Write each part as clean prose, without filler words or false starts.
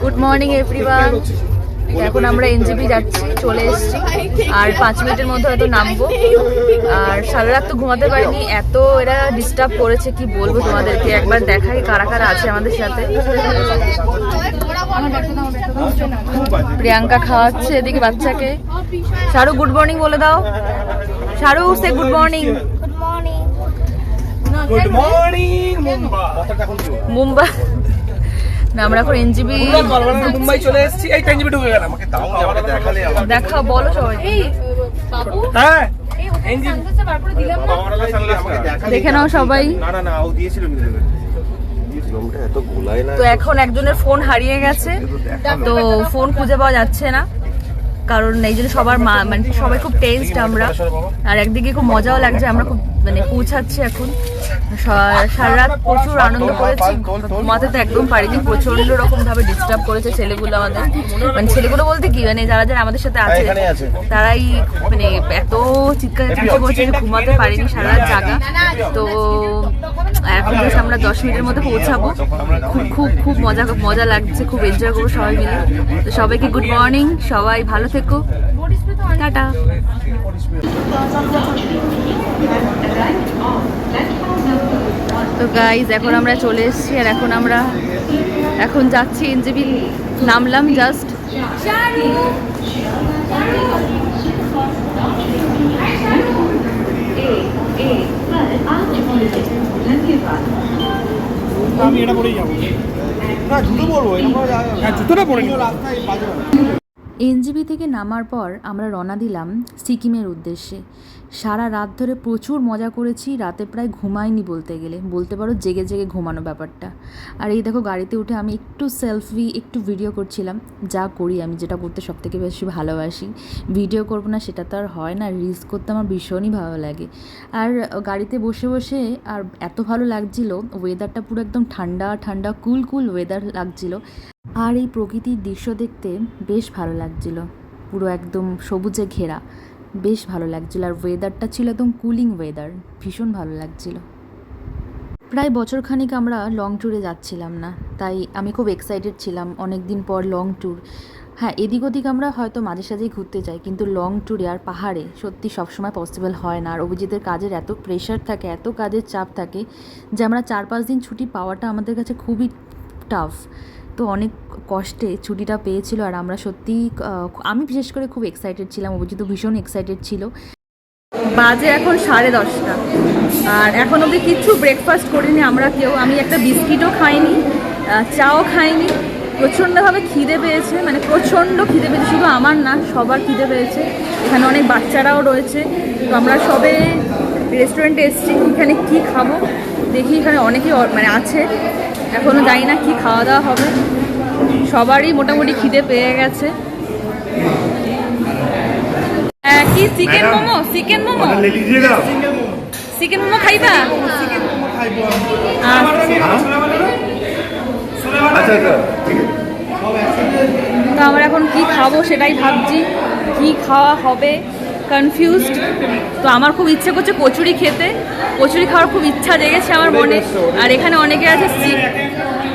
Good morning everyone. এখন আমরা NJP যাচ্ছি, চলে এসেছি আর 5 মিনিটের মধ্যে হয়তো নামবো। আর সারা রাত তো ঘুমাতে পারিনি, এত এরা ডিস্টার্ব করেছে কি বলবো তোমাদেরকে। একবার দেখাই কারা কারা আছে আমাদের সাথে। প্রিয়াঙ্কা খাওয়াচ্ছে এদিকে বাচ্চাকে। শারু গুড মর্নিং বলে দাও। শারু সে good morning. Good morning Mumbai না, আমরা এখন এনজিবি মুম্বাই চলে এসেছি। এই এনজিবি ঢুকে গেলাম। আমাকে দাও, আমাকে দেখালে দেখা বলো সবাই। এই বাবু হ্যাঁ এনজিবি দেখে নাও সবাই। না না না ও দিয়েছিল এত গোলাই না। তো এখন একজনের ফোন হারিয়ে গেছে, তো ফোন খুঁজে পাওয়া যাচ্ছে না, কারণ এই জন্য সবার মানে সবাই খুব টেনসড আমরা। আর একদিকে খুব মজাও লাগছে, আমরা খুব মানে পৌঁছাচ্ছি এখন। সারা রাত প্রচুর আনন্দ করেছি, ঘুমাতে তো একদম পারিনি, প্রচন্ড রকম ভাবে ডিস্টার্ব করেছে ছেলেগুলো আমাদের। মানে ছেলেগুলো বলতে কি, মানে যারা যারা আমাদের সাথে আছে তারাই মানে এত চিৎকার করছে যে ঘুমাতে পারিনি, সারা রাত জাগা। তো এখন বেশ আমরা 10 মিনিটের মধ্যে পৌঁছাবো। খুব খুব খুব মজা লাগছে, খুব এনজয় করবো সবাই মিলে। তো সবাইকে গুড মর্নিং, সবাই ভালো থেকো, টাটা। তো গাইজ এখন আমরা চলে এসেছি, আর এখন যাচ্ছি এনজেপি, নামলাম জাস্ট। আমি এটা পরেই যাবো। না জুতো পরবো, জুতোটা পরে নিও রাস্তায় বাজে। এনজিবি থেকে নামার পর আমরা রওনা দিলাম সিকিমের উদ্দেশ্যে। সারা রাত ধরে প্রচুর মজা করেছি, রাতে প্রায় ঘুমাইনি বলতে পারো, জেগে জেগে ঘুমানো ব্যাপারটা। আর এই দেখো গাড়িতে উঠে আমি একটু সেলফি একটু ভিডিও করছিলাম, যা করি আমি, যেটা করতে সবথেকে বেশি ভালোবাসি। ভিডিও করবো না সেটা তো আর হয় না, রিলস করতে আমার ভীষণই ভালো লাগে। আর গাড়িতে বসে বসে আর এত ভালো লাগছিল, ওয়েদারটা পুরো একদম ঠান্ডা ঠান্ডা কুল ওয়েদার লাগছিল। আর এই প্রকৃতির দৃশ্য দেখতে বেশ ভালো লাগছিল, পুরো একদম সবুজে ঘেরা, বেশ ভালো লাগছিল। আর ওয়েদারটা ছিল একদম কুলিং ওয়েদার, ভীষণ ভালো লাগছিল। প্রায় বছরখানিক আমরা লং ট্যুরে যাচ্ছিলাম না, তাই আমি খুব এক্সাইটেড ছিলাম, অনেক দিন পর লং ট্যুর। হ্যাঁ, এদিক ওদিক আমরা হয়তো মাঝে সাঝেই ঘুরতে যাই, কিন্তু লং ট্যুরে আর পাহাড়ে সত্যি সবসময় পসিবল হয় না। আর অভিজিতের কাজের এত প্রেশার থাকে, এত কাজের চাপ থাকে যে আমরা 4-5 দিন ছুটি পাওয়াটা আমাদের কাছে খুবই টাফ। তো অনেক কষ্টে ছুটিটা পেয়েছিল, আর আমরা সত্যি, আমি বিশেষ করে খুব এক্সাইটেড ছিলাম, অভিজিৎ ভীষণ এক্সাইটেড ছিল। বাজে এখন 10:30, আর এখন অবধি কিচ্ছু ব্রেকফাস্ট করিনি আমরা কেউ। আমি একটা বিস্কিটও খাইনি, চাও খাইনি। প্রচণ্ডভাবে খিদে পেয়েছে, মানে প্রচণ্ড খিদে পেয়েছে, শুধু আমার না সবার খিদে পেয়েছে। এখানে অনেক বাচ্চারাও রয়েছে। তো আমরা সবে রেস্টুরেন্টে এসেছি, এখানে কি খাবো দেখি। এখানে অনেকেই মানে আছে, এখনও জানি না কি খাওয়া দাওয়া হবে। সবারই মোটামুটি খিদে পেয়ে গেছে। কি চিকেন মোমো? চিকেন মোমো খাইবা? তো আমরা এখন কি খাবো সেটাই ভাবছি, কি খাওয়া হবে, কনফিউজড। তো আমার খুব ইচ্ছে করছে কচুরি খেতে, কচুরি খাওয়ার খুব ইচ্ছা জেগেছে আমার মনে। আর এখানে অনেকে আছে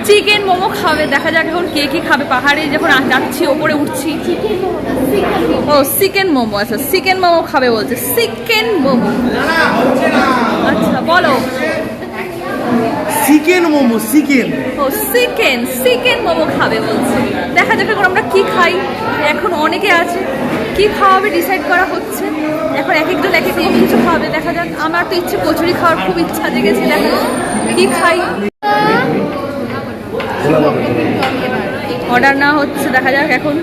চিকেন মোমো খাবে, দেখা যাক এখন কে কী খাবে। পাহাড়ে যখন যাচ্ছি, ওপরে উঠছি। ও চিকেন মোমো, আচ্ছা চিকেন মোমো খাবে বলছে, চিকেন মোমো। আচ্ছা বলো। চিকেন মোমো, চিকেন, ও চিকেন মোমো খাবে বলছে। দেখা যাক এখন আমরা কি খাই। এখন অনেকে আছে, কি খাওয়াবে ডিসাইড করা হচ্ছে। এখন এক একজন এক এক রকম কিছু খাবে, দেখা যাক। আমার তো ইচ্ছে কচুরি খাওয়ার খুব ইচ্ছা জেগেছে, দেখা কি খাই। অর্ডার না হচ্ছে, দেখা যাক এখন।